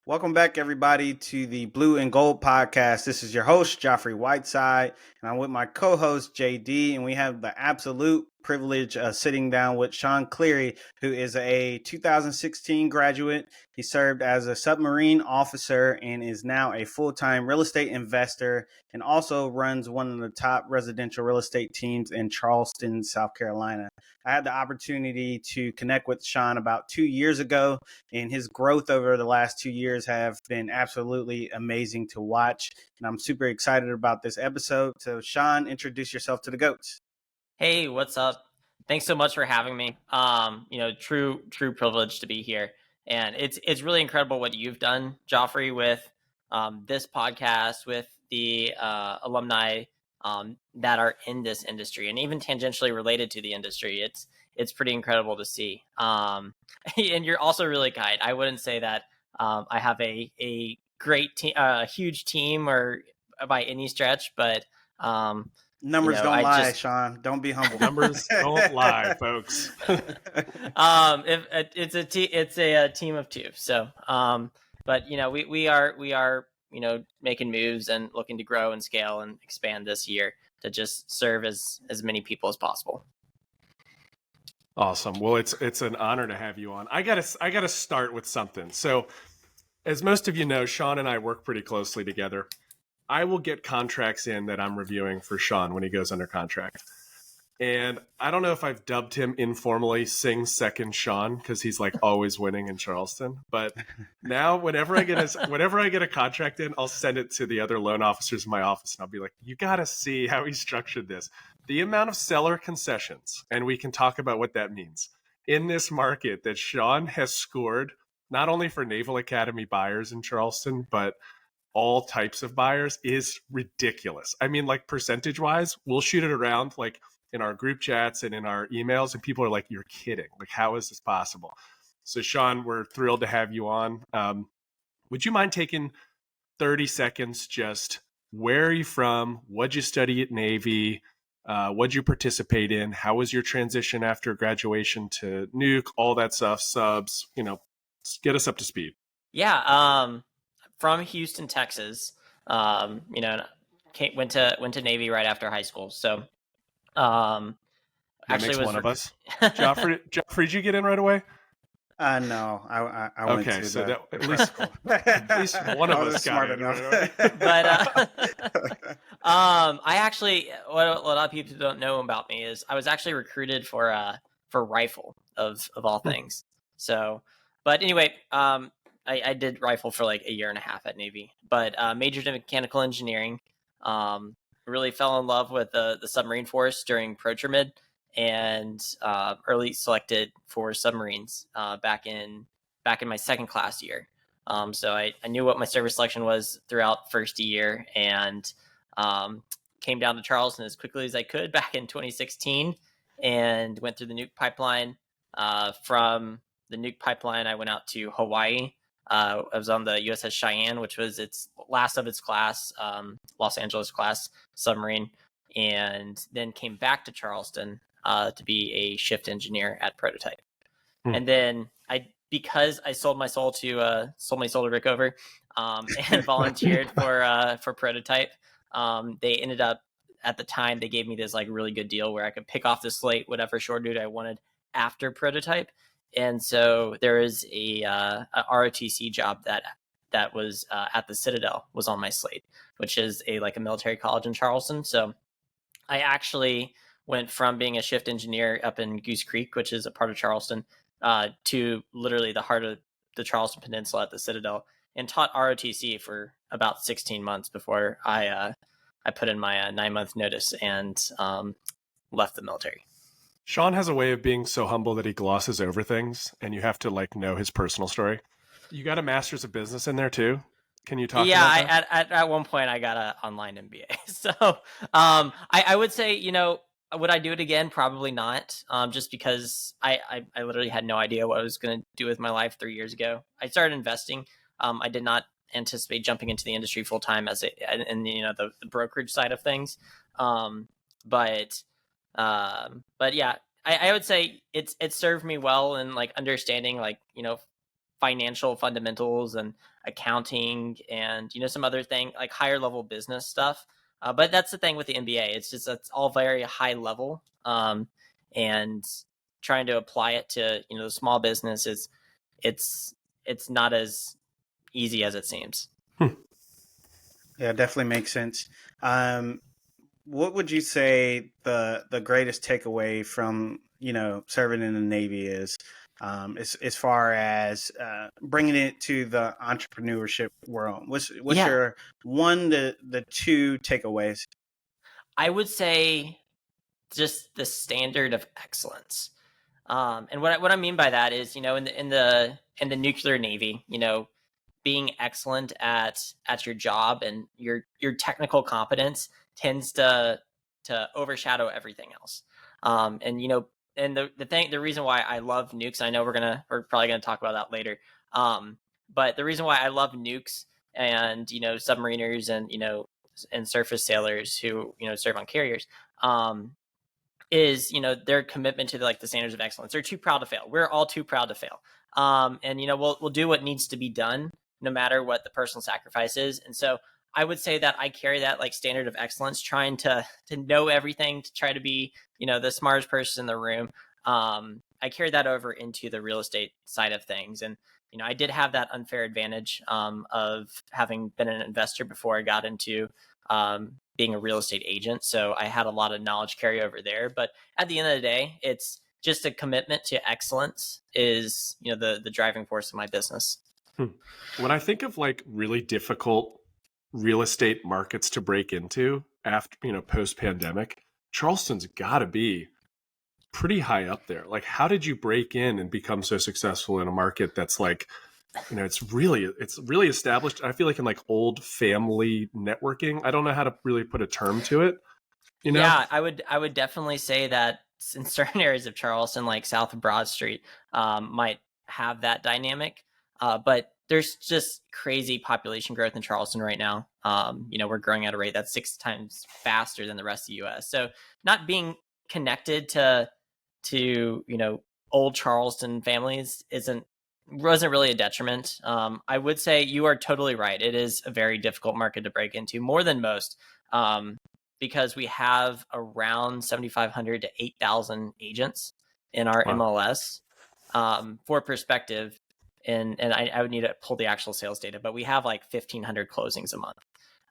Welcome back, everybody, to the Blue and Gold podcast. This is your host, Joffrey Whiteside, and I'm with my co-host, JD, and we have the absolute privilege of sitting down with Shawn Cleary, who is a 2016 graduate. He served as a submarine officer and is now a full-time real estate investor and also runs one of the top residential real estate teams in Charleston, South Carolina. I had the opportunity to connect with Shawn about 2 years ago, and his growth over the last 2 years have been absolutely amazing to watch. And I'm super excited about this episode. So, Shawn, introduce yourself to the GOATs. Hey, what's up? Thanks so much for having me. True privilege to be here. And it's really incredible what you've done, Joffrey, with this podcast, with the alumni that are in this industry and even tangentially related to the industry. It's pretty incredible to see. And you're also really kind. I wouldn't say that I have a great team, a huge team, or by any stretch, but Numbers don't lie, Shawn. Don't be humble. Numbers don't lie, folks. It's a team of two. So, but we are making moves and looking to grow and scale and expand this year to just serve as many people as possible. Awesome. Well, it's an honor to have you on. I gotta start with something. So, as most of you know, Shawn and I work pretty closely together. I will get contracts in that I'm reviewing for Shawn when he goes under contract. And I don't know if I've dubbed him informally Sing Second Shawn because he's like always winning in Charleston. But now whenever I get a contract in, I'll send it to the other loan officers in my office and I'll be like, you got to see how he structured this. The amount of seller concessions, and we can talk about what that means, in this market that Shawn has scored, not only for Naval Academy buyers in Charleston, but all types of buyers, is ridiculous. I mean, like percentage wise, we'll shoot it around like in our group chats and in our emails, and people are like, you're kidding. Like, how is this possible? So Shawn, we're thrilled to have you on. Would you mind taking 30 seconds? Just where are you from? What'd you study at Navy? What'd you participate in? How was your transition after graduation to nuke, all that stuff, subs, get us up to speed. Yeah. From Houston, Texas. Went to Navy right after high school. So, that actually makes was one of us. Joffrey, did you get in right away? No, I went okay, to so the, at least one of us got in. But I actually, what a lot of people don't know about me is I was actually recruited for rifle of all things. So, but anyway, I did rifle for like a year and a half at Navy, but majored in mechanical engineering. Really fell in love with the submarine force during ProTremid, and early selected for submarines back in my second class year. So I knew what my service selection was throughout first year, and came down to Charleston as quickly as I could back in 2016, and went through the nuke pipeline. From the nuke pipeline, I went out to Hawaii. I was on the USS Cheyenne, which was its last of its class, Los Angeles class submarine, and then came back to Charleston to be a shift engineer at Prototype. And then because I sold my soul to Rickover, and volunteered for Prototype. They ended up, at the time, they gave me this like really good deal where I could pick off the slate whatever short duty I wanted after Prototype. And so there is a ROTC job that was at the Citadel was on my slate, which is a military college in Charleston. So I actually went from being a shift engineer up in Goose Creek, which is a part of Charleston, to literally the heart of the Charleston Peninsula at the Citadel, and taught ROTC for about 16 months before I put in my 9-month notice and left the military. Shawn has a way of being so humble that he glosses over things, and you have to know his personal story. You got a master's of business in there too. Can you talk about that? At one point I got an online MBA. So I would say, would I do it again? Probably not. Just because I literally had no idea what I was going to do with my life 3 years ago. I started investing. I did not anticipate jumping into the industry full time the brokerage side of things. But yeah, I would say it served me well in understanding financial fundamentals and accounting and some other thing like higher level business stuff. But that's the thing with the MBA. It's all very high level, and trying to apply it to the small business it's not as easy as it seems. Yeah, definitely makes sense. What would you say the greatest takeaway from serving in the Navy is, as far as bringing it to the entrepreneurship world? What's Yeah, your one to the two takeaways? I would say just the standard of excellence. And what I mean by that is, in the nuclear Navy, being excellent at your job and your technical competence tends to overshadow everything else. And the reason why I love nukes, I know we're probably gonna talk about that later. But the reason why I love nukes and submariners and surface sailors who serve on carriers, is their commitment to the standards of excellence. They're too proud to fail. We're all too proud to fail. And we'll do what needs to be done no matter what the personal sacrifice is. And so I would say that I carry that standard of excellence, trying to know everything, to try to be the smartest person in the room. I carry that over into the real estate side of things. And I did have that unfair advantage of having been an investor before I got into being a real estate agent. So I had a lot of knowledge carry over there. But at the end of the day, it's just a commitment to excellence is the driving force of my business. When I think of really difficult real estate markets to break into after post pandemic, Charleston's got to be pretty high up there. How did you break in and become so successful in a market that's it's really established? I feel like in old family networking, I don't know how to really put a term to it. Yeah, I would definitely say that in certain areas of Charleston, like south of Broad Street, might have that dynamic. But there's just crazy population growth in Charleston right now. We're growing at a rate that's 6 times faster than the rest of the U.S. So not being connected to old Charleston families wasn't really a detriment. I would say you are totally right. It is a very difficult market to break into, more than most, because we have around 7,500 to 8,000 agents in our MLS. For perspective, and I would need to pull the actual sales data, but we have 1,500 closings a month.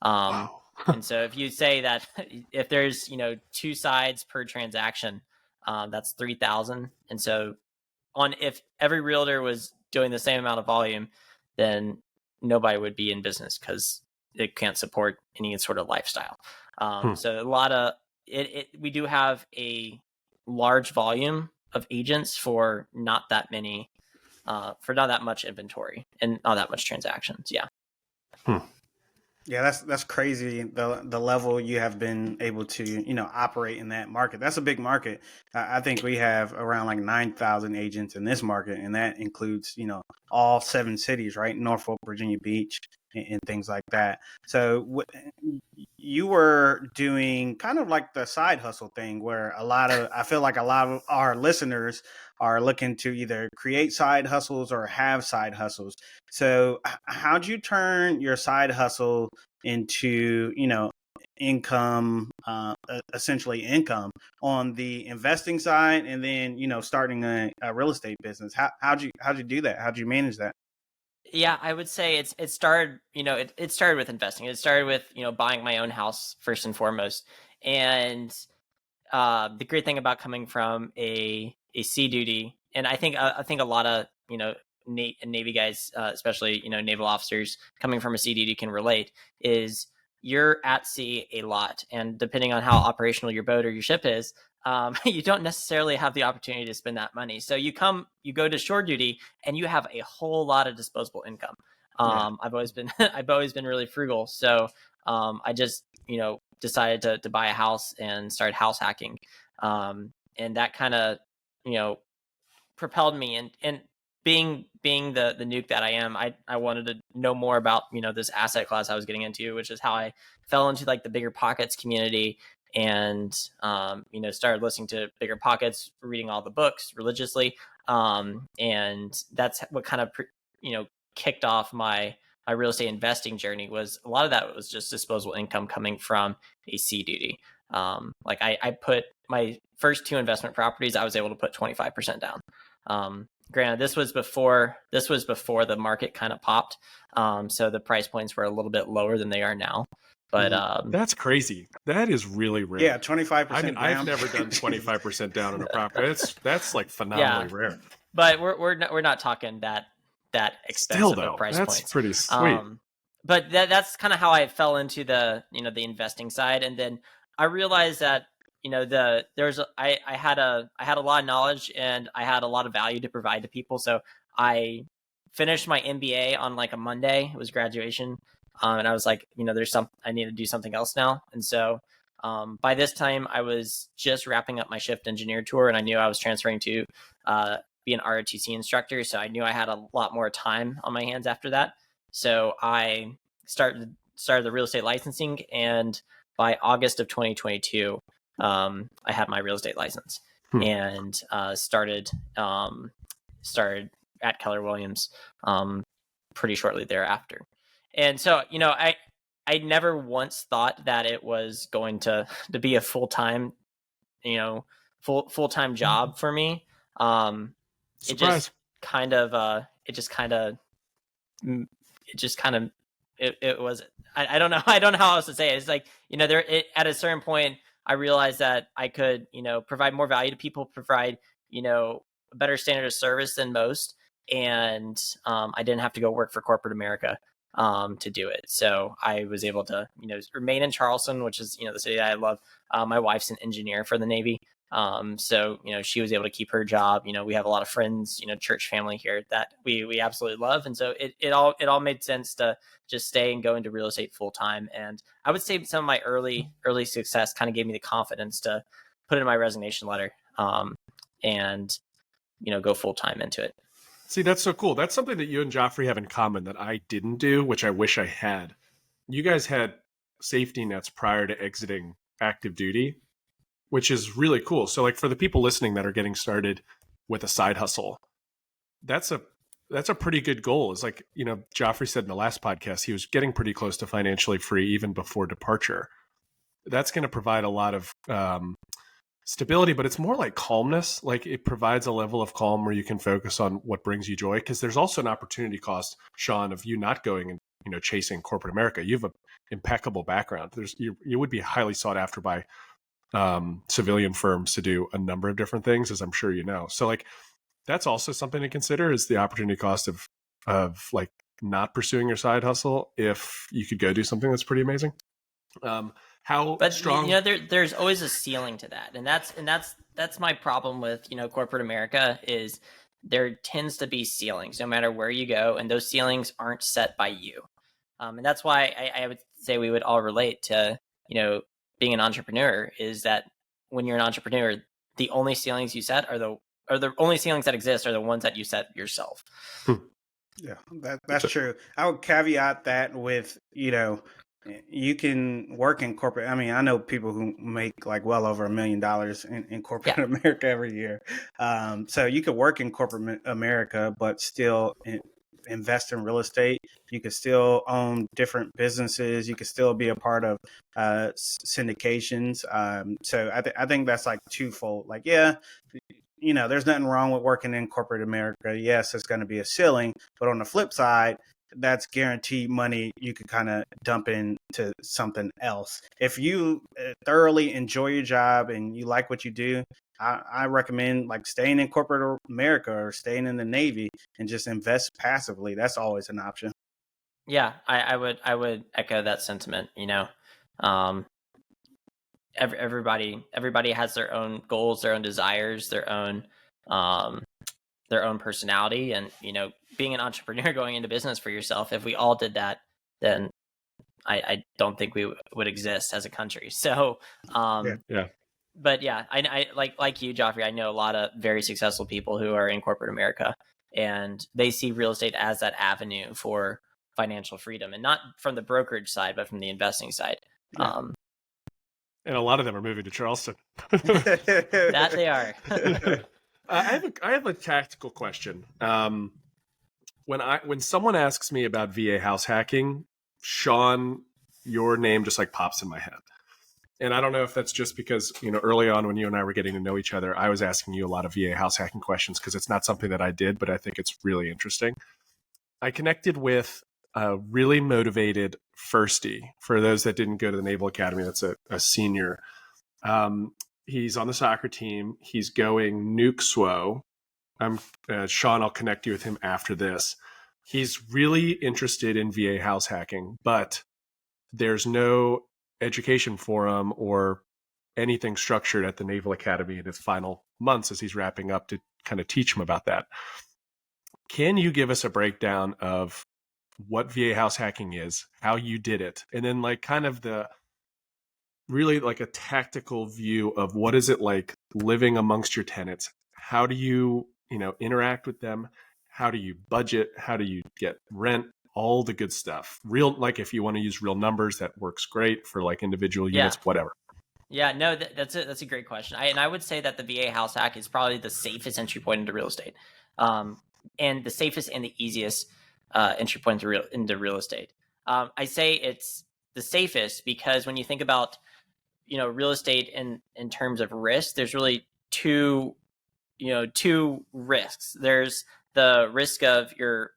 Wow. And so if you say that if there's 2 sides per transaction, that's 3,000. And so if every realtor was doing the same amount of volume, then nobody would be in business because it can't support any sort of lifestyle. So a lot of we do have a large volume of agents for not that much inventory and not that much transactions. Yeah. Yeah, that's crazy. The level you have been able to operate in that market. That's a big market. I think we have around 9,000 agents in this market, and that includes all 7 cities, right? Norfolk, Virginia Beach, and things like that. So you were doing kind of like the side hustle thing, where I feel like a lot of our listeners are looking to either create side hustles or have side hustles. So how'd you turn your side hustle into, income, essentially income on the investing side, and then, starting a real estate business? How'd you do that? How'd you manage that? Yeah, I would say it started, it started with investing. It started with, buying my own house first and foremost. And the great thing about coming from a sea duty, and I think a lot of Navy guys, especially naval officers coming from a sea duty can relate, is you're at sea a lot, and depending on how operational your boat or your ship is, you don't necessarily have the opportunity to spend that money. So you go to shore duty, and you have a whole lot of disposable income. I've always been really frugal, so I just decided to buy a house and start house hacking, and that kind of propelled me. And being the nuke that I am, I wanted to know more about this asset class I was getting into, which is how I fell into the Bigger Pockets community, and started listening to Bigger Pockets, reading all the books religiously, and that's what kind of kicked off my real estate investing journey was a lot of that was just disposable income coming from a C duty. Like I put my first 2 investment properties, I was able to put 25% down. Granted, this was before the market kind of popped. So the price points were a little bit lower than they are now. But that's crazy. That is really rare. Yeah, 25%. I mean, I've never done 25% down on a property. That's like phenomenally rare. But we're not talking that expensive Still, though, of price that's points. pretty sweet. But that's kind of how I fell into the the investing side, and then I realized that I had a lot of knowledge and I had a lot of value to provide to people. So I finished my MBA on like a Monday. It was graduation, and I was like, I need to do something else now. And so by this time, I was just wrapping up my shift engineer tour, and I knew I was transferring to be an ROTC instructor. So I knew I had a lot more time on my hands after that. So I started the real estate licensing, and by August of 2022, I had my real estate license and started at Keller Williams pretty shortly thereafter. And so, I never once thought that it was going to be a full-time, full-time job for me. It just kind of it was, I don't know. I don't know how else to say it. It's like, at a certain point, I realized that I could, provide more value to people, provide, a better standard of service than most. And I didn't have to go work for corporate America to do it. So I was able to, remain in Charleston, which is, the city that I love. My wife's an engineer for the Navy. So, she was able to keep her job. We have a lot of friends, church family here that we absolutely love. And so it all made sense to just stay and go into real estate full time. And I would say some of my early success kind of gave me the confidence to put in my resignation letter, and, go full time into it. See, that's so cool. That's something that you and Joffrey have in common that I didn't do, which I wish I had. You guys had safety nets prior to exiting active duty, which is really cool. So like for the people listening that are getting started with a side hustle, that's a pretty good goal. It's like, Joffrey said in the last podcast, he was getting pretty close to financially free even before departure. That's going to provide a lot of stability, but it's more like calmness. Like it provides a level of calm where you can focus on what brings you joy. Because there's also an opportunity cost, Shawn, of you not going and chasing corporate America. You have an impeccable background. You would be highly sought after by civilian firms to do a number of different things, as I'm sure you know. So like that's also something to consider, is the opportunity cost of like not pursuing your side hustle if you could go do something that's pretty amazing. How strong? There's always a ceiling to that, and that's my problem with corporate America is there tends to be ceilings no matter where you go, and those ceilings aren't set by you, and that's why I would say we would all relate to being an entrepreneur, is that when you're an entrepreneur, the only ceilings you set are the only ceilings that exist are the ones that you set yourself. Yeah, that's true. I would caveat that with, you can work in corporate. I mean, I know people who make like well over $1 million in corporate America every year. So you could work in corporate America, but still invest in real estate. You could still own different businesses. You could still be a part of syndications. So I think that's like twofold. Like, there's nothing wrong with working in corporate America. Yes, it's going to be a ceiling, but on the flip side, that's guaranteed money you could kind of dump into something else. If you thoroughly enjoy your job and you like what you do, I recommend like staying in corporate America or staying in the Navy and just invest passively. That's always an option. Yeah, I would echo that sentiment. Everybody has their own goals, their own desires, their own personality, and being an entrepreneur going into business for yourself, if we all did that, then I don't think we would exist as a country. So but yeah, I like you, Joffrey, I know a lot of very successful people who are in corporate America, and they see real estate as that avenue for financial freedom, and not from the brokerage side, but from the investing side. And a lot of them are moving to Charleston. That they are. I have a tactical question. when someone asks me about VA house hacking, Shawn, your name just like pops in my head. And I don't know if that's just because, early on when you and I were getting to know each other, I was asking you a lot of VA house hacking questions because it's not something that I did, but I think it's really interesting. I connected with a really motivated firstie. For those that didn't go to the Naval Academy, that's a senior. He's on the soccer team. He's going nuke SWO. Shawn, I'll connect you with him after this. He's really interested in VA house hacking, but there's no education for him or anything structured at the Naval Academy in his final months as he's wrapping up to kind of teach him about that. Can you give us a breakdown of what VA house hacking is, how you did it, and then like kind of the really like a tactical view of what is it like living amongst your tenants? How do you, interact with them? How do you budget? How do you get rent? All the good stuff. Real, like if you want to use real numbers, that works great for like individual units, whatever. Yeah, no, that's a great question. I would say that the VA house hack is probably the safest entry point into real estate, and the safest and the easiest entry point into real estate. I say it's the safest because when you think about real estate in terms of risk, there's really two risks. There's the risk of your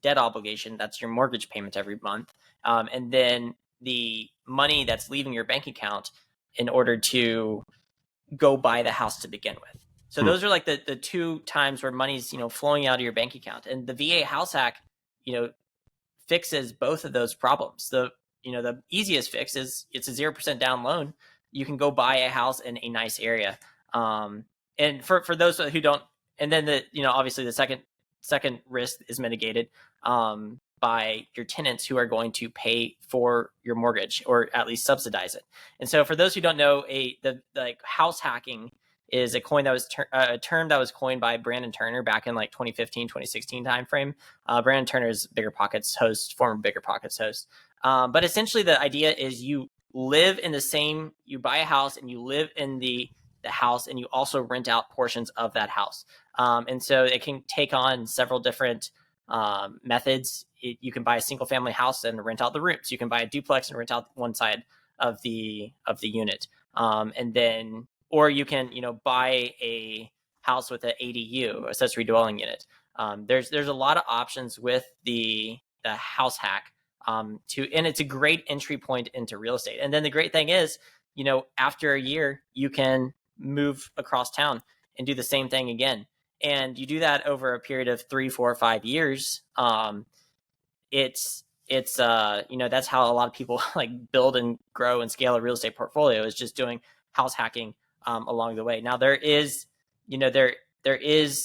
debt obligation, that's your mortgage payment every month, and then the money that's leaving your bank account in order to go buy the house to begin with. So those are like the two times where money's flowing out of your bank account, and the VA house hack fixes both of those problems. The easiest fix is it's a 0% down loan. You can go buy a house in a nice area, and for those who don't, and then obviously the second risk is mitigated by your tenants who are going to pay for your mortgage or at least subsidize it. And so for those who don't know, the house hacking is a term that was coined by Brandon Turner back in like 2015, 2016 timeframe. Brandon Turner is former Bigger Pockets host. But essentially the idea is you buy a house and you live in the house, and you also rent out portions of that house. And so it can take on several different methods. You can buy a single family house and rent out the rooms. You can buy a duplex and rent out one side of the unit. And then, or you can, buy a house with an ADU, accessory dwelling unit. There's a lot of options with the house hack and it's a great entry point into real estate. And then the great thing is, after a year, you can move across town and do the same thing again. And you do that over a period of 3, 4, 5 years. It's that's how a lot of people like build and grow and scale a real estate portfolio, is just doing house hacking along the way. Now there is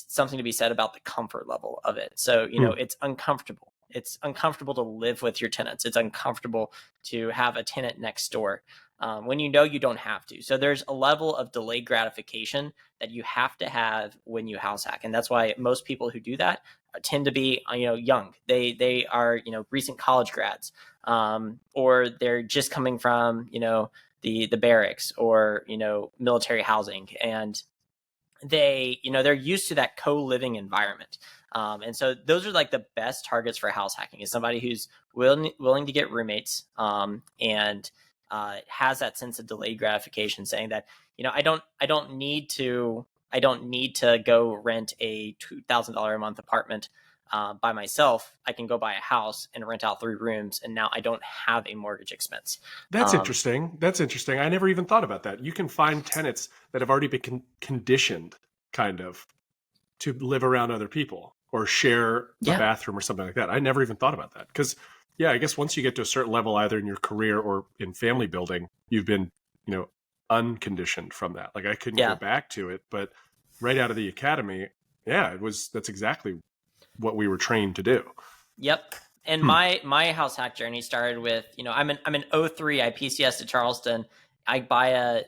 something to be said about the comfort level of it. So, it's uncomfortable. It's uncomfortable to live with your tenants. It's uncomfortable to have a tenant next door when you don't have to. So there's a level of delayed gratification that you have to have when you house hack. And that's why most people who do that tend to be, young. They are, recent college grads, or they're just coming from, the barracks or, military housing. And they're used to that co-living environment. And so those are like the best targets for house hacking, is somebody who's willing to get roommates and has that sense of delayed gratification, saying that, I don't need to go rent a $2,000 a month apartment by myself. I can go buy a house and rent out 3 rooms, and now I don't have a mortgage expense. That's interesting. I never even thought about that. You can find tenants that have already been conditioned kind of to live around other people or share a bathroom or something like that. I never even thought about that because, I guess once you get to a certain level, either in your career or in family building, you've been, unconditioned from that. Like I couldn't go back to it, but right out of the academy, that's exactly what we were trained to do. Yep. And my house hack journey started with, I'm in 03, I PCS to Charleston. I buy a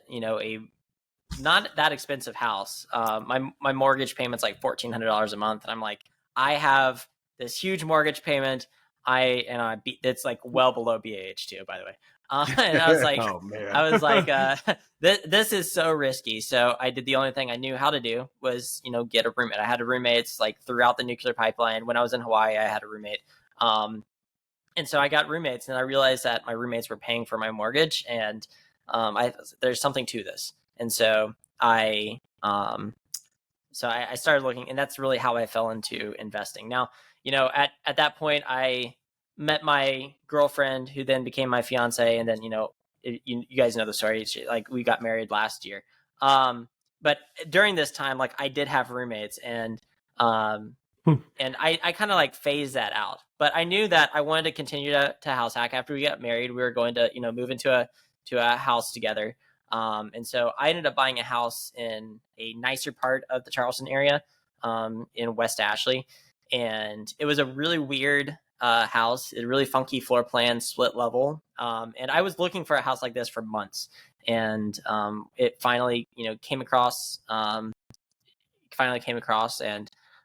not that expensive house. My mortgage payment's like $1,400 a month. And I'm like, I have this huge mortgage payment. it's like well below BAH too, by the way. And I was like, Oh man. I was like, this is so risky. So I did the only thing I knew how to do was, get a roommate. I had roommates like throughout the nuclear pipeline. When I was in Hawaii, I had a roommate. And so I got roommates, and I realized that my roommates were paying for my mortgage, and there's something to this. And so I started looking, and that's really how I fell into investing. Now, at that point, I met my girlfriend, who then became my fiance, and then you guys know the story. We got married last year. But during this time, like I did have roommates, and I kind of like phased that out. But I knew that I wanted to continue to house hack. After we got married, we were going to move into a house together. And so I ended up buying a house in a nicer part of the Charleston area, in West Ashley. And it was a really weird house, a really funky floor plan, split level. And I was looking for a house like this for months. And it finally, came across. And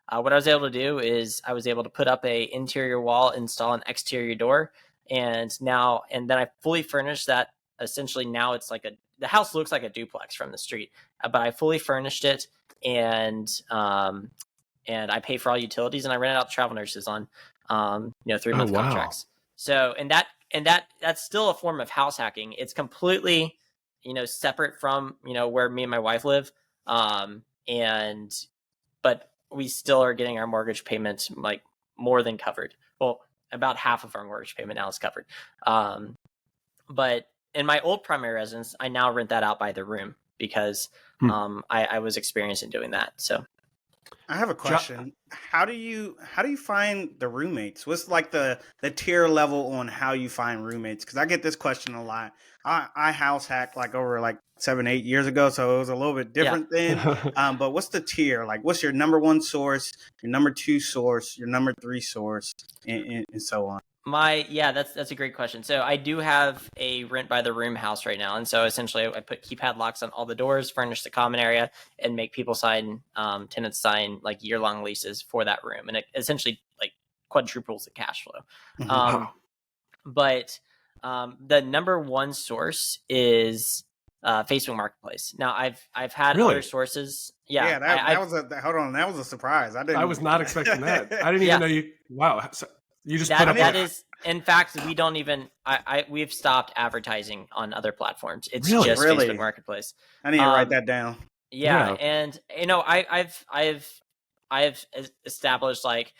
what I was able to do is I was able to put up a interior wall, install an exterior door, and then I fully furnished that. Essentially, now it's like the house looks like a duplex from the street, but I fully furnished it, and I pay for all utilities, and I rent it out to travel nurses on 3-month contracts. So that's still a form of house hacking. It's completely separate from where me and my wife live, but we still are getting our mortgage payment like more than covered. Well, about half of our mortgage payment now is covered. But in my old primary residence, I now rent that out by the room because I was experienced in doing that. So I have a question. How do you find the roommates? What's like the tier level on how you find roommates? Because I get this question a lot. I house hacked like over like 7-8 years ago, so it was a little bit different then. But what's the tier? Like, what's your number one source, your number two source, your number three source, and so on? That's a great question. So I do have a rent by the room house right now, and so essentially I put keypad locks on all the doors, furnish the common area, and make people tenants sign like year-long leases for that room, and it essentially like quadruples the cash flow. But the number one source is Facebook Marketplace. Now I've had other sources. Yeah, that was a surprise. I was not expecting that. I didn't even know you. Wow. So you just put up that is, in fact, we don't even. We've stopped advertising on other platforms. It's just Facebook Marketplace. I need to write that down. Yeah, and I've established like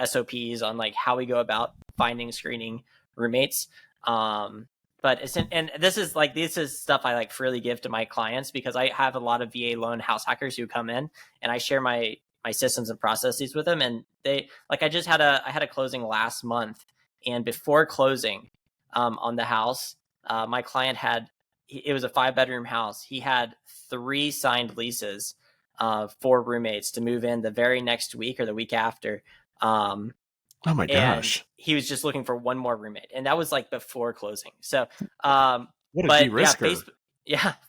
SOPs on like how we go about finding, screening roommates. But this is stuff I like freely give to my clients because I have a lot of VA loan house hackers who come in, and I share my systems and processes with them. And they like, I had a closing last month, and before closing on the house, my client it was a 5-bedroom house. He had 3 signed leases for roommates to move in the very next week or the week after. Oh my gosh. He was just looking for one more roommate, and that was like before closing. So what a de-risker.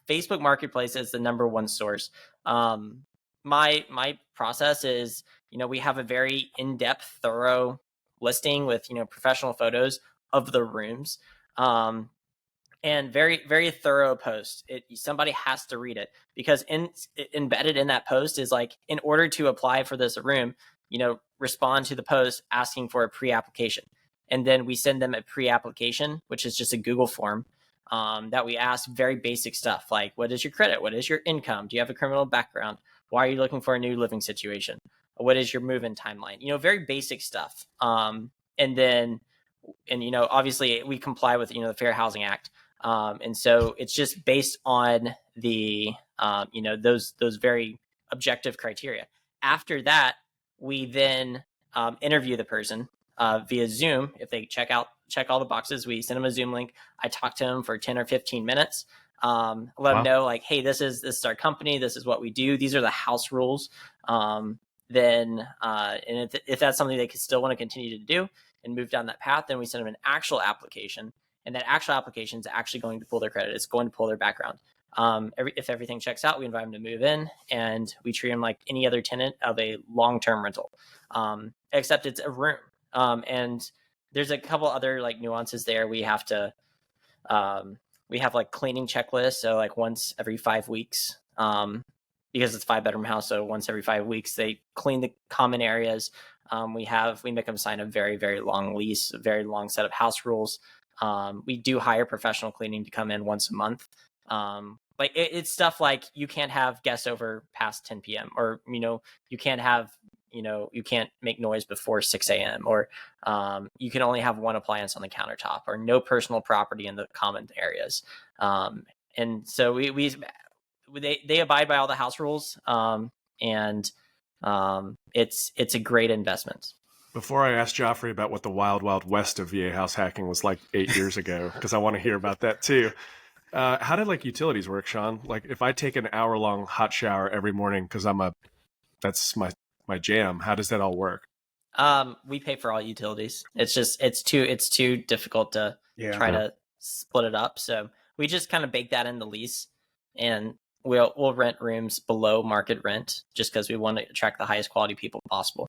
Facebook Marketplace is the number one source. My process is, we have a very in-depth, thorough listing with, professional photos of the rooms, and very, very thorough post. Somebody has to read it because embedded in that post is like, in order to apply for this room, respond to the post asking for a pre-application. And then we send them a pre-application, which is just a Google form that we ask very basic stuff like, what is your credit? What is your income? Do you have a criminal background? Why are you looking for a new living situation? What is your move-in timeline? Very basic stuff. And obviously we comply with, the Fair Housing Act. And so it's just based on the, those very objective criteria. After that, we then interview the person via Zoom. If they check all the boxes, we send them a Zoom link. I talk to them for 10 or 15 minutes. Let them know like, hey, this is our company. This is what we do. These are the house rules. And if that's something they could still want to continue to do and move down that path, then we send them an actual application. And that actual application is actually going to pull their credit. It's going to pull their background. If everything checks out, we invite them to move in, and we treat them like any other tenant of a long-term rental, except it's a room. And there's a couple other like nuances there. We have to we have like cleaning checklists, so like once every 5 weeks, because it's a 5-bedroom house, so once every 5 weeks they clean the common areas. We make them sign a very, very long lease, a very long set of house rules. We do hire professional cleaning to come in once a month. Like it's stuff like you can't have guests over past 10 p.m. or, you can't have, you can't make noise before 6 a.m. or you can only have one appliance on the countertop, or no personal property in the common areas. And so they abide by all the house rules. And it's a great investment. Before I ask Joffrey about what the wild, wild west of VA house hacking was like 8 years ago, because I want to hear about that too. How did like utilities work, Shawn? Like if I take an hour-long hot shower every morning because that's my jam. How does that all work? We pay for all utilities. It's too difficult to try to split it up. So we just kind of bake that in the lease, and we'll rent rooms below market rent just because we want to attract the highest quality people possible.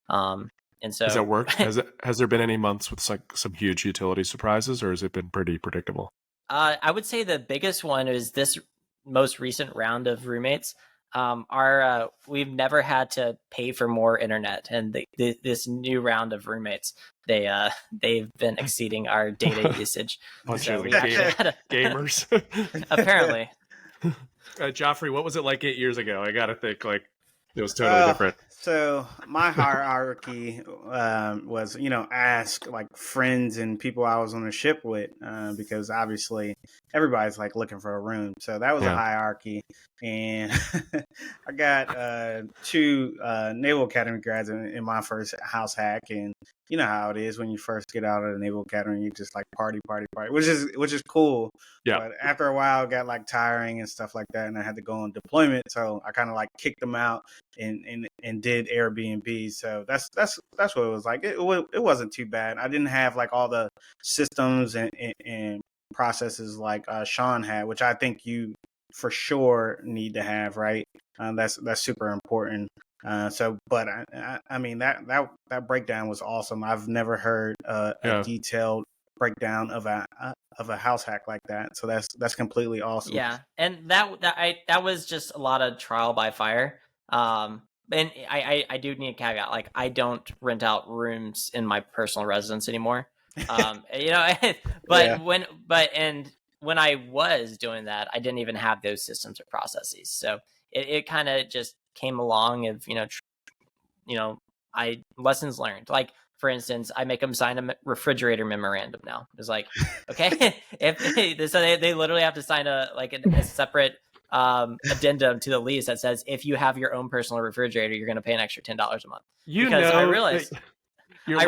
And so does that work? Has there been any months with like some huge utility surprises, or has it been pretty predictable? I would say the biggest one is this most recent round of roommates. We've never had to pay for more internet, and this new round of roommates, they've been exceeding our data usage. So we gamers, apparently. Joffrey, what was it like 8 years ago? I gotta think like it was totally different. So my hierarchy was, ask like friends and people I was on the ship with, because obviously everybody's like looking for a room. So that was a hierarchy. And I got 2 Naval Academy grads in my first house hack. And you know how it is when you first get out of the Naval Academy, you just like party, which is cool. Yeah. But after a while, it got like tiring and stuff like that, and I had to go on deployment. So I kind of like kicked them out and did Airbnb. So that's what it was like. It wasn't too bad. I didn't have like all the systems and processes like Shawn had, which I think you for sure need to have, right? That's super important. But I mean that breakdown was awesome. I've never heard a detailed breakdown of a house hack like that. So that's completely awesome. Yeah, and that was just a lot of trial by fire. And I do need a caveat. Like I don't rent out rooms in my personal residence anymore. When I was doing that, I didn't even have those systems or processes. So it kind of just came along of, lessons learned. Like, for instance, I make them sign a refrigerator memorandum now. It's like, okay, so they literally have to sign a separate addendum to the lease that says if you have your own personal refrigerator, you're going to pay an extra $10 a month. I realized. Your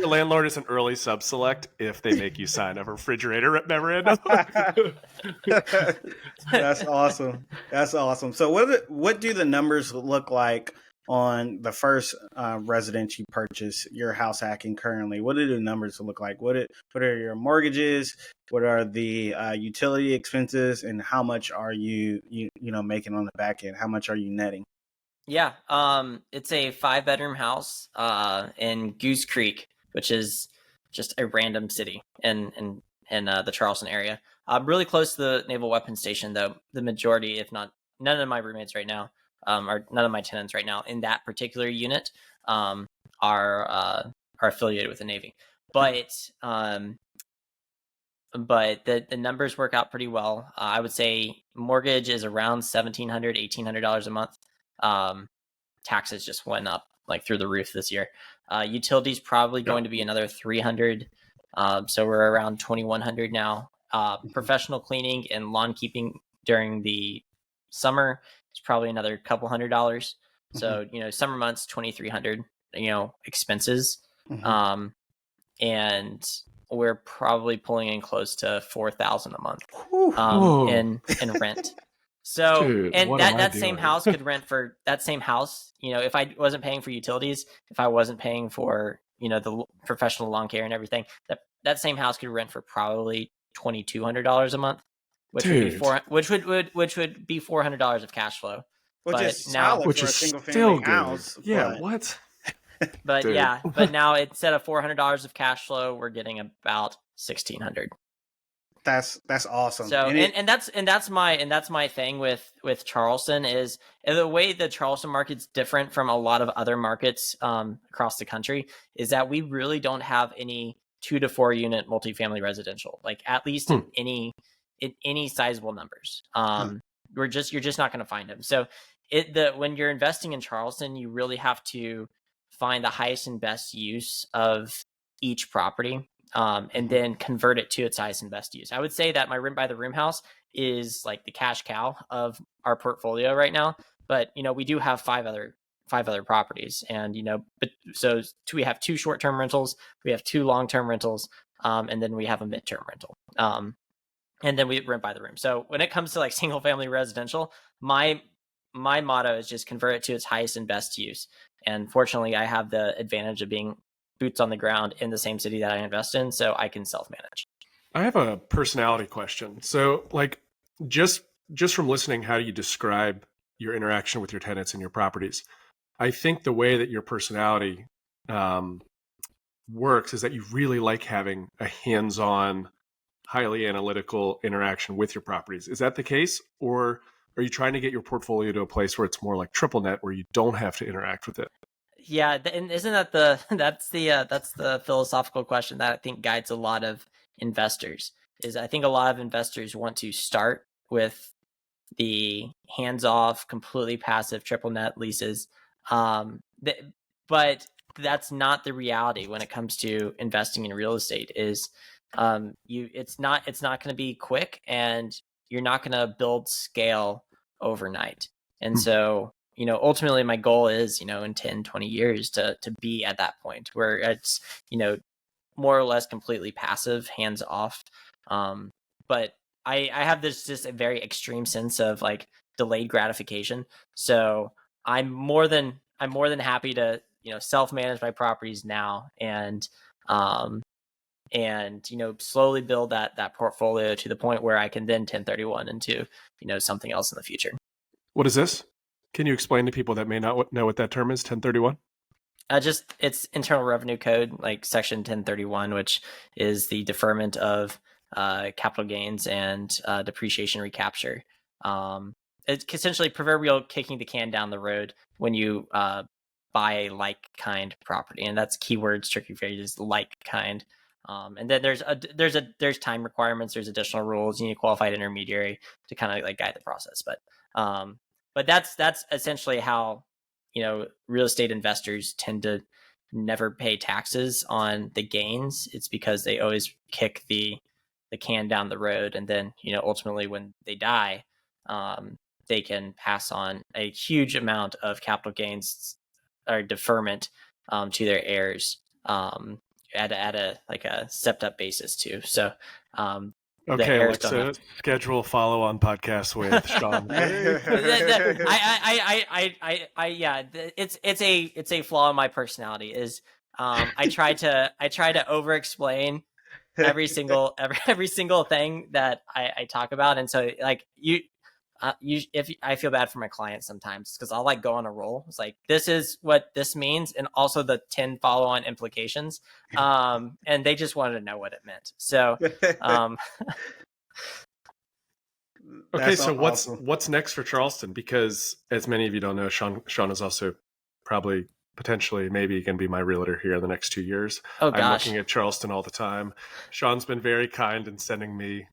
landlord is an early sub-select if they make you sign a refrigerator memorandum. That's awesome. So what do the numbers look like on the first residence you purchase, your house hacking currently? What do the numbers look like? What are your mortgages? What are the utility expenses? And how much are you making on the back end? How much are you netting? Yeah, it's a 5-bedroom house in Goose Creek, which is just a random city in the Charleston area. Really close to the Naval Weapons Station, though. The majority, if not none of my roommates right now, or none of my tenants right now in that particular unit, are affiliated with the Navy. But the numbers work out pretty well. I would say mortgage is around $1,700, $1,800 a month. Taxes just went up like through the roof this year. Utilities probably going to be another $300. So we're around $2,100 now. Professional cleaning and lawn keeping during the summer is probably another couple $100. So, summer months, $2,300, expenses. And we're probably pulling in close to $4,000 a month, in rent. So, dude, and that same house could rent for that same house. If I wasn't paying for utilities, if I wasn't paying for, the professional lawn care and everything, that same house could rent for probably $2,200 a month, which would be $400 of cash flow. Which is solid for a single family house. Yeah. What? But Dude. yeah, but now instead of $400 of cash flow, we're getting about $1,600. That's awesome. So And that's my thing with Charleston is the way the Charleston market's different from a lot of other markets across the country is that we really don't have any 2 to 4 unit multifamily residential, like at least in any sizable numbers. You're just not going to find them. So when you're investing in Charleston, you really have to find the highest and best use of each property. And then convert it to its highest and best use. I would say that my room by the room house is like the cash cow of our portfolio right now. But we do have five other properties, and we have 2 short-term rentals, we have 2 long-term rentals, and then we have a midterm rental. And then we rent by the room. So when it comes to like single family residential, my motto is just convert it to its highest and best use. And fortunately, I have the advantage of being boots on the ground in the same city that I invest in, so I can self-manage. I have a personality question. So, like, just from listening, how do you describe your interaction with your tenants and your properties? I think the way that your personality works is that you really like having a hands-on, highly analytical interaction with your properties. Is that the case, or are you trying to get your portfolio to a place where it's more like triple net, where you don't have to interact with it? Yeah, and isn't that that's the philosophical question that I think guides a lot of investors. Is I think a lot of investors want to start with the hands-off, completely passive triple net leases, but that's not the reality when it comes to investing in real estate. It's not going to be quick, and you're not going to build scale overnight. And so ultimately my goal is, in 10, 20 years to be at that point where it's, more or less completely passive, hands off. But I have just a very extreme sense of like delayed gratification. So I'm more than happy to, self-manage my properties now and slowly build that portfolio to the point where I can then 1031 into, something else in the future. What is this? Can you explain to people that may not know what that term is, 1031? It's Internal Revenue Code, like Section 1031, which is the deferment of capital gains and depreciation recapture. It's essentially proverbial kicking the can down the road when you buy a like kind property, and that's keywords, tricky phrases, like kind. And then there's time requirements, there's additional rules. You need a qualified intermediary to kind of like guide the process, but that's essentially how real estate investors tend to never pay taxes on the gains. It's because they always kick the can down the road, and then ultimately when they die, they can pass on a huge amount of capital gains or deferment to their heirs at a stepped up basis too. So okay, let's schedule a follow-on podcast with Shawn. It's a flaw in my personality. Is I try to over-explain every single thing that I talk about, and so like if I feel bad for my clients sometimes because I'll like go on a roll. It's like, this is what this means, and also the 10 follow-on implications. And they just wanted to know what it meant. So, okay, so awesome. what's next for Charleston? Because as many of you don't know, Shawn is also probably potentially maybe going to be my realtor here in the next 2 years. Oh gosh. I'm looking at Charleston all the time. Shawn's been very kind in sending me.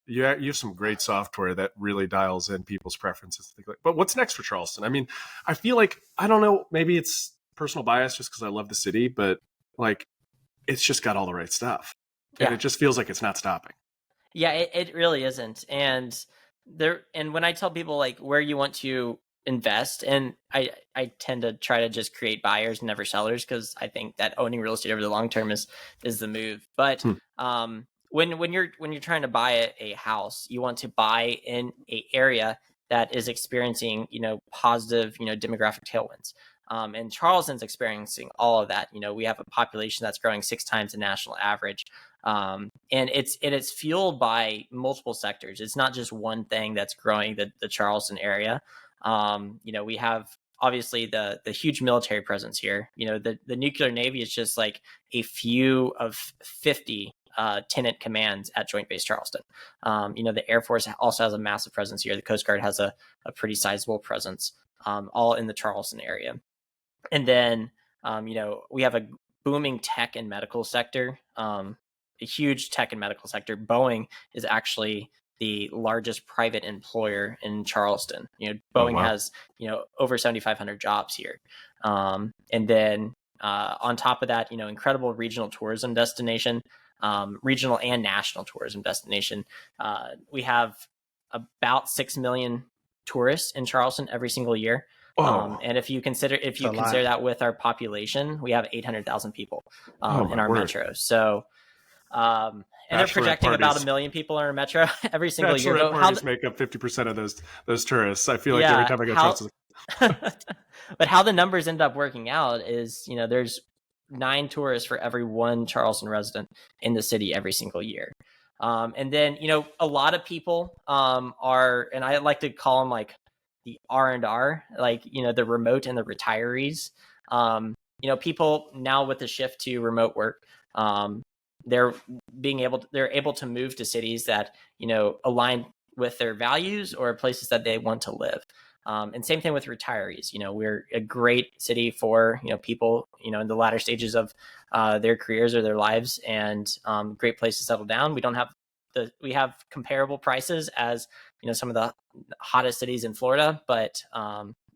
You have some great software that really dials in people's preferences. But what's next for Charleston? I mean, I feel like, I don't know, maybe it's personal bias just because I love the city, but like, it's just got all the right stuff. And it just feels like it's not stopping. Yeah, it really isn't. And when I tell people like where you want to invest, and I tend to try to just create buyers, never sellers, because I think that owning real estate over the long term is the move. But when you're trying to buy a house, you want to buy in a area that is experiencing positive demographic tailwinds. And Charleston's experiencing all of that. We have a population that's growing 6 times the national average. And it's fueled by multiple sectors. It's not just one thing that's growing the Charleston area. We have obviously the huge military presence here. The nuclear Navy is just like a few of 50 tenant commands at Joint Base Charleston. The Air Force also has a massive presence here. The Coast Guard has a pretty sizable presence, all in the Charleston area. And then, we have a booming tech and medical sector, a huge tech and medical sector. Boeing is actually the largest private employer in Charleston. Boeing has, over 7,500 jobs here. And then on top of that, incredible regional tourism destination, regional and national tourism destination. We have about 6 million tourists in Charleston every single year. And if you consider that with our population, we have 800,000 people in our metro. So, and they're projecting about 1 million people in our metro every single year. Parties make up 50% of those tourists. I feel like every time I go to Charleston. But how the numbers end up working out is, there's 9 tourists for every 1 Charleston resident in the city every single year. And then, a lot of people are, and I like to call them like the R&R, like, the remote and the retirees. People now with the shift to remote work, they're able to move to cities that, align with their values or places that they want to live. And same thing with retirees. We're a great city for, people, in the latter stages of their careers or their lives, and great place to settle down. We have comparable prices as, some of the hottest cities in Florida, but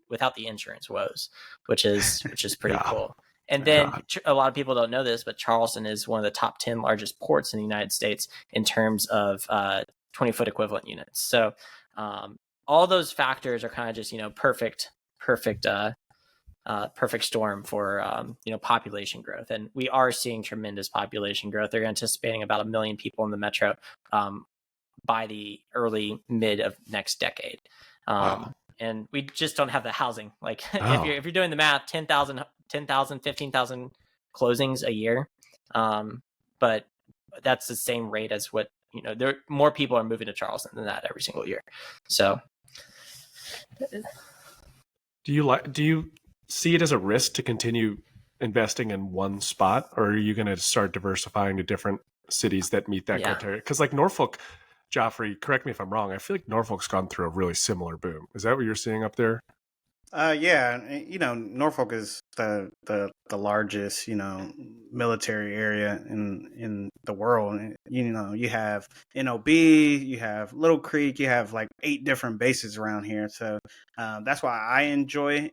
without the insurance woes, which is pretty cool. And then a lot of people don't know this, but Charleston is one of the top 10 largest ports in the United States in terms of 20-foot equivalent units. So all those factors are kind of just, perfect storm for, population growth. And we are seeing tremendous population growth. They're anticipating about 1 million people in the metro by the early mid of next decade. And we just don't have the housing. Like if you're doing the math, 10,000, 15,000 closings a year. But that's the same rate as what, there more people are moving to Charleston than that every single year. So do you see it as a risk to continue investing in one spot, or are you going to start diversifying to different cities that meet that criteria? Because like Norfolk, Joffrey, correct me if I'm wrong, I feel like Norfolk's gone through a really similar boom. Is that what you're seeing up there? Yeah, Norfolk is the largest, military area in the world. You have NOB, you have Little Creek, you have like 8 different bases around here. So that's why I enjoy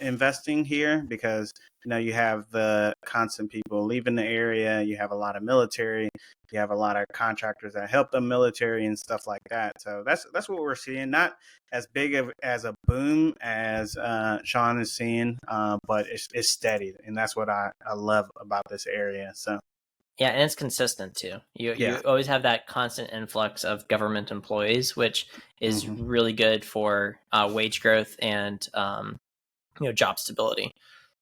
investing here, because you have the constant people leaving the area. You have a lot of military. You have a lot of contractors that help the military and stuff like that. So that's what we're seeing. Not as big as a boom as Shawn is seeing, but it's steady, and that's what I love about this area. So yeah, and it's consistent too. You always have that constant influx of government employees, which is really good for wage growth and job stability.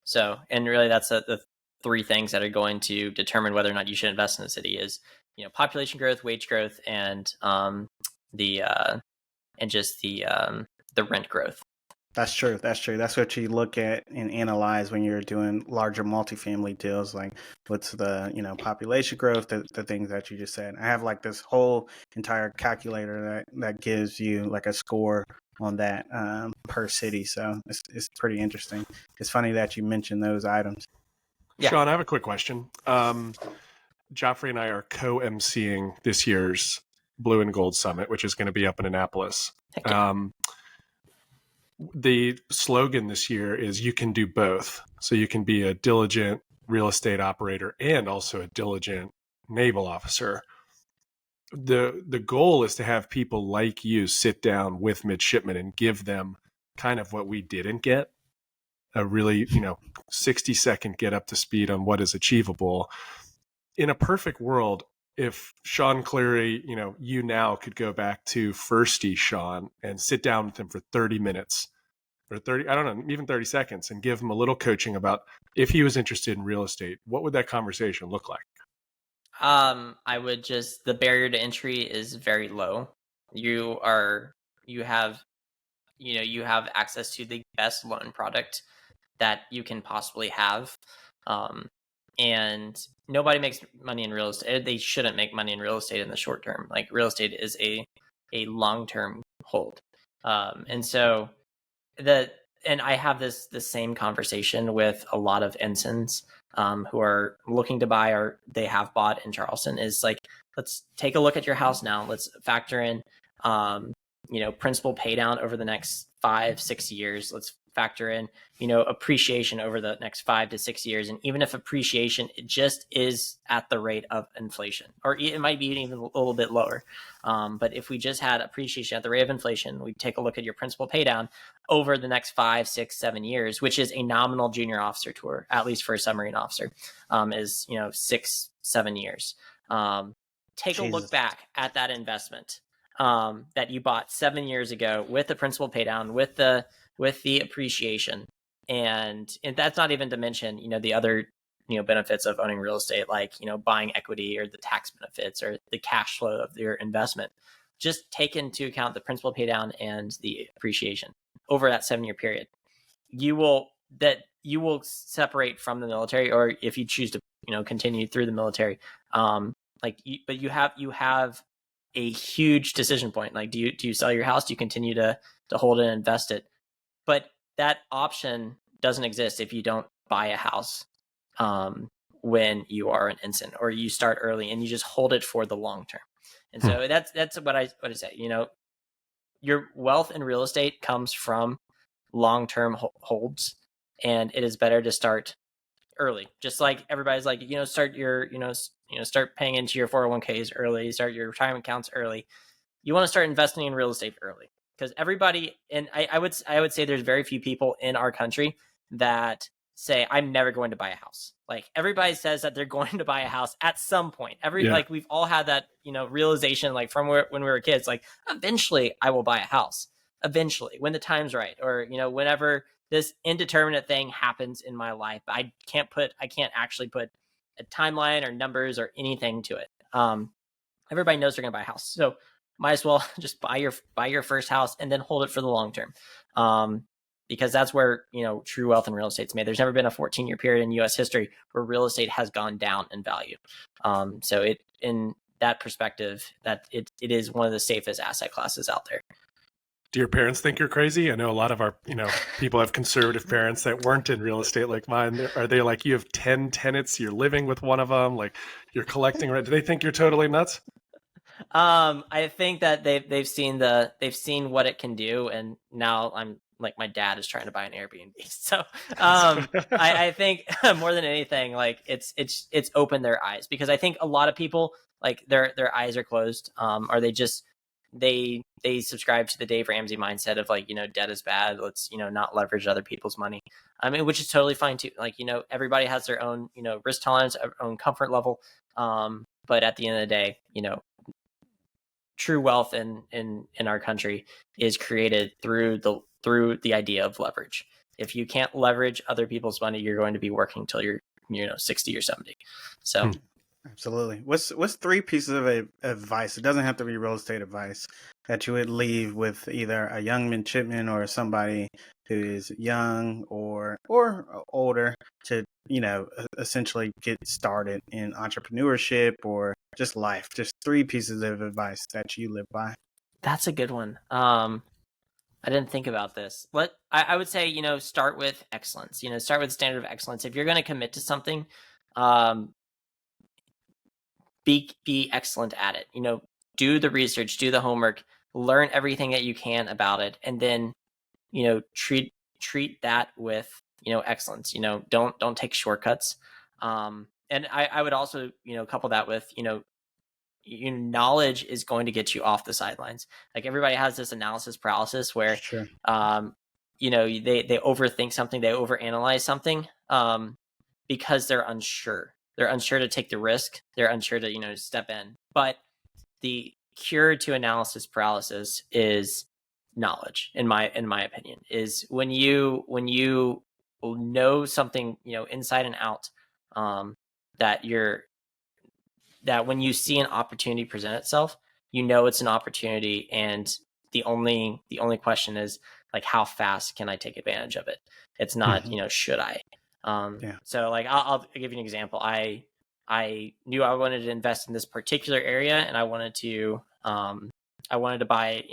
So, and really that's the 3 things that are going to determine whether or not you should invest in the city is, population growth, wage growth, and the rent growth. That's true. That's what you look at and analyze when you're doing larger multifamily deals. Like, what's the population growth, the things that you just said. I have like this whole entire calculator that gives you like a score on that per city. So it's pretty interesting. It's funny that you mentioned those items. Yeah. Shawn, I have a quick question. Joffrey and I are co-emceeing this year's Blue and Gold Summit, which is going to be up in Annapolis. The slogan this year is "You can do both." So you can be a diligent real estate operator and also a diligent naval officer. The goal is to have people like you sit down with midshipmen and give them kind of what we didn't get, a really 60-second get up to speed on what is achievable. In a perfect world, if Shawn Cleary, you now could go back to firstie Shawn and sit down with him for 30 minutes or 30, I don't know, even 30 seconds, and give him a little coaching about if he was interested in real estate, what would that conversation look like? The barrier to entry is very low. You have you have access to the best loan product that you can possibly have. And nobody makes money in real estate. They shouldn't make money in real estate in the short term. Like, real estate is a long-term hold. And so and I have the same conversation with a lot of ensigns who are looking to buy, or they have bought in Charleston, is like, let's take a look at your house now. Let's factor in, principal pay down over the next 5-6 years. Let's factor in, appreciation over the next 5 to 6 years. And even if appreciation just is at the rate of inflation, or it might be even a little bit lower. But if we just had appreciation at the rate of inflation, we take a look at your principal pay down over the next 5, 6, 7 years, which is a nominal junior officer tour, at least for a submarine officer, is 6-7 years. Take a look back at that investment that you bought 7 years ago with the principal pay down, with the appreciation, and that's not even to mention the other benefits of owning real estate, like buying equity, or the tax benefits, or the cash flow of your investment. Just take into account the principal pay down and the appreciation over that 7-year period. You will separate from the military, or if you choose to continue through the military, but you have a huge decision point. Like, do you sell your house? Do you continue to hold it and invest it? But that option doesn't exist if you don't buy a house when you are an ensign, or you start early and you just hold it for the long term. And so that's what I say. Your wealth in real estate comes from long-term holds, and it is better to start early. Just like everybody's like, start your, start paying into your 401ks early, start your retirement accounts early. You want to start investing in real estate early, because everybody, and I would say there's very few people in our country that say, I'm never going to buy a house. Like, everybody says that they're going to buy a house at some point. Like, we've all had that, realization, like from when we were kids, like, eventually I will buy a house, eventually, when the time's right, or, whenever this indeterminate thing happens in my life. I can't actually put a timeline or numbers or anything to it. Everybody knows they're going to buy a house, so might as well just buy your first house and then hold it for the long term, because that's where true wealth in real estate is made. There's never been a 14-year period in U.S. history where real estate has gone down in value. So in that perspective, that it is one of the safest asset classes out there. Do your parents think you're crazy? I know a lot of our, people have conservative parents that weren't in real estate like mine. Are they like, you have 10 tenants, you're living with one of them, like you're collecting rent? Do they think you're totally nuts? I think that they've seen what it can do, and now I'm like, my dad is trying to buy an Airbnb. So I think more than anything, like it's opened their eyes, because I think a lot of people, like, their eyes are closed, or they subscribe to the Dave Ramsey mindset of, like, debt is bad. Let's, not leverage other people's money. I mean, which is totally fine too. Like, everybody has their own, risk tolerance, their own comfort level. But at the end of the day, true wealth in our country is created through the idea of leverage. If you can't leverage other people's money, you're going to be working till you're 60 or 70. So absolutely. What's 3 pieces of advice? It doesn't have to be real estate advice that you would leave with either a young midshipman or somebody who is young or older to essentially get started in entrepreneurship or just life. Just 3 pieces of advice that you live by. That's a good one. I didn't think about this. I would say, start with excellence. Start with standard of excellence. If you're going to commit to something, be excellent at it. Do the research, do the homework, learn everything that you can about it, and then treat that with excellence. Don't take shortcuts. And I would also couple that with knowledge is going to get you off the sidelines. Like, everybody has this analysis paralysis where Sure. They overthink something, they overanalyze something, because they're unsure. They're unsure to take the risk. They're unsure to step in. But the cure to analysis paralysis is knowledge, in my opinion, is when you know something inside and out, that when you see an opportunity present itself, it's an opportunity, and the only question is like, how fast can I take advantage of it? It's not, should I? So like, I'll give you an example. I knew I wanted to invest in this particular area, and I wanted to buy,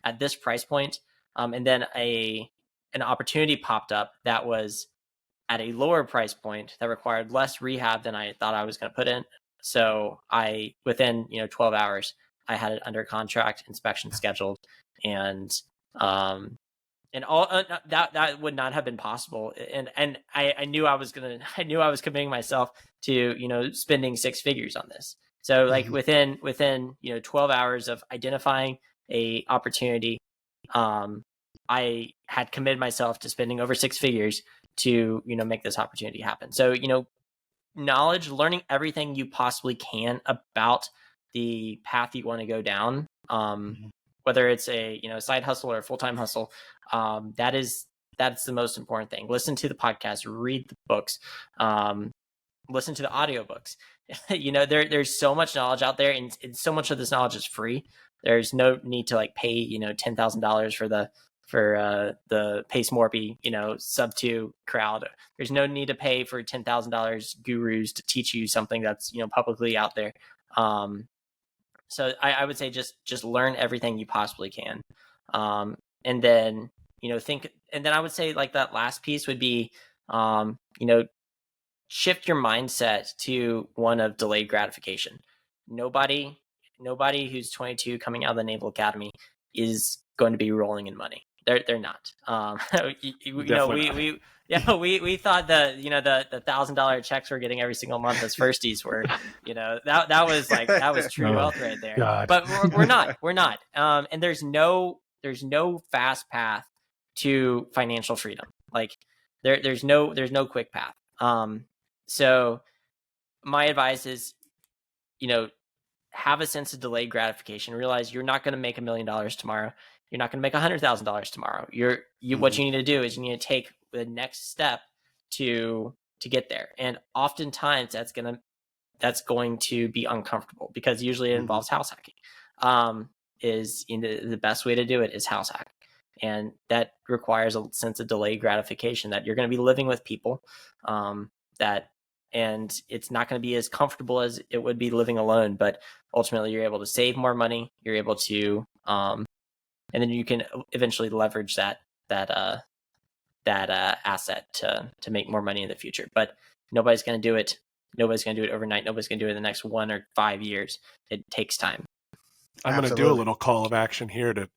at this price point. And then an opportunity popped up that was at a lower price point that required less rehab than I thought I was going to put in. So within 12 hours, I had it under contract, inspection scheduled, and all that would not have been possible. And I knew I was committing myself to spending six figures on this. So like within 12 hours of identifying a opportunity, I had committed myself to spending over six figures to make this opportunity happen. So knowledge, learning everything you possibly can about the path you want to go down, whether it's a side hustle or a full-time hustle, that's the most important thing. Listen to the podcast, read the books, listen to the audiobooks. There's so much knowledge out there, and so much of this knowledge is free. There's no need to like pay $10,000 for the Pace Morphy sub 2 crowd. There's no need to pay for $10,000 gurus to teach you something that's publicly out there. So I would say just learn everything you possibly can, and then think. And then I would say like that last piece would be shift your mindset to one of delayed gratification. Nobody who's 22 coming out of the Naval Academy is going to be rolling in money. They're not. We thought that the $1,000 checks we're getting every single month as firsties were that was true wealth right there. God. But we're not. And there's no fast path to financial freedom. Like there's no quick path. So my advice is have a sense of delayed gratification. Realize you're not going to make $1 million tomorrow. You're not going to make $100,000 tomorrow. What you need to do is you need to take the next step to get there. And oftentimes that's going to be uncomfortable, because usually it involves house hacking. The best way to do it is house hacking. And that requires a sense of delayed gratification, that you're going to be living with people, and it's not going to be as comfortable as it would be living alone, but ultimately you're able to save more money. You're able to, and then you can eventually leverage that asset to make more money in the future. But nobody's going to do it. Nobody's going to do it overnight. Nobody's going to do it in the next 1 or 5 years. It takes time. I'm going to do a little call of action here to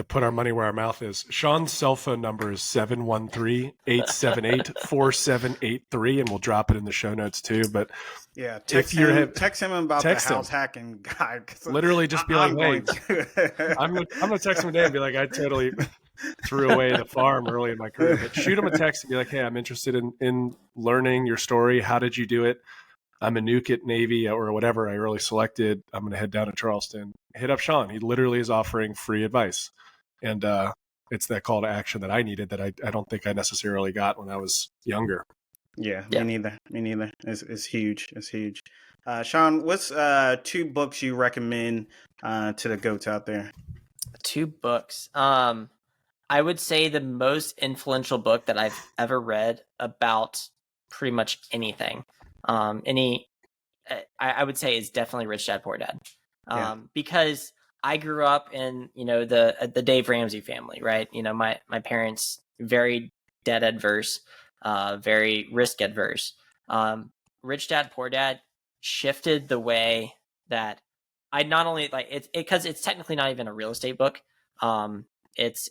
put our money where our mouth is. Shawn's cell phone number is 713-878-4783, and we'll drop it in the show notes too. But yeah, text him about the house hacking guide. Literally just be like, hey, I'm going to text him today and be like, I totally threw away the farm early in my career. But shoot him a text and be like, hey, I'm interested in learning your story. How did you do it? I'm a nuke at Navy or whatever I early selected. I'm going to head down to Charleston. Hit up Shawn. He literally is offering free advice. And it's that call to action that I needed that I don't think I necessarily got when I was younger. Yeah. Me neither. It's huge. It's huge. Shawn, what's 2 books you recommend to the goats out there? 2 books. I would say the most influential book that I've ever read about pretty much anything. I would say is definitely Rich Dad Poor Dad. Because I grew up in, the Dave Ramsey family, right? My parents, very debt adverse, very risk adverse. Rich Dad Poor Dad shifted the way that I not only like it, because it's technically not even a real estate book. It's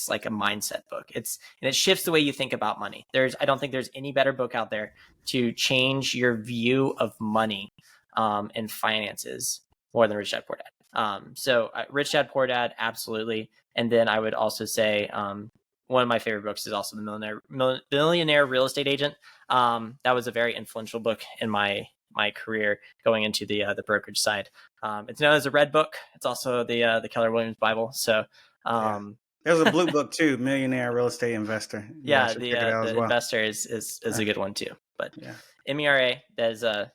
like a mindset book. And it shifts the way you think about money. I don't think there's any better book out there to change your view of money and finances more than Rich Dad Poor Dad. So Rich Dad Poor Dad, absolutely. And then I would also say one of my favorite books is also The Millionaire Real Estate Agent. That was a very influential book in my career going into the brokerage side. It's known as a red book. It's also the Keller Williams Bible. So there's a blue book too, Millionaire Real Estate Investor. The Investor is a good one too. But MERA, that is a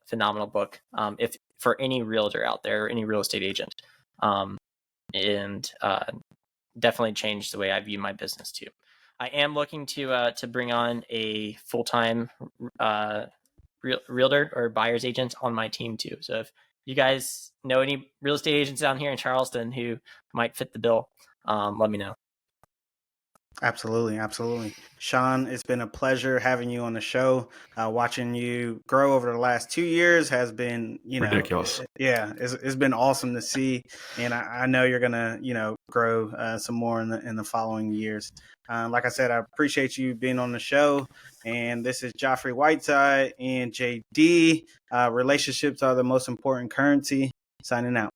phenomenal book. If for any realtor out there, or any real estate agent, and definitely changed the way I view my business too. I am looking to bring on a full-time realtor or buyer's agent on my team too. So if you guys know any real estate agents down here in Charleston who might fit the bill, let me know. Absolutely, absolutely. Shawn, it's been a pleasure having you on the show. Watching you grow over the last 2 years has been, ridiculous. It's been awesome to see, and I know you're gonna, grow some more in the following years. Like I said, I appreciate you being on the show. And this is Joffrey Whiteside and JD. Relationships are the most important currency. Signing out.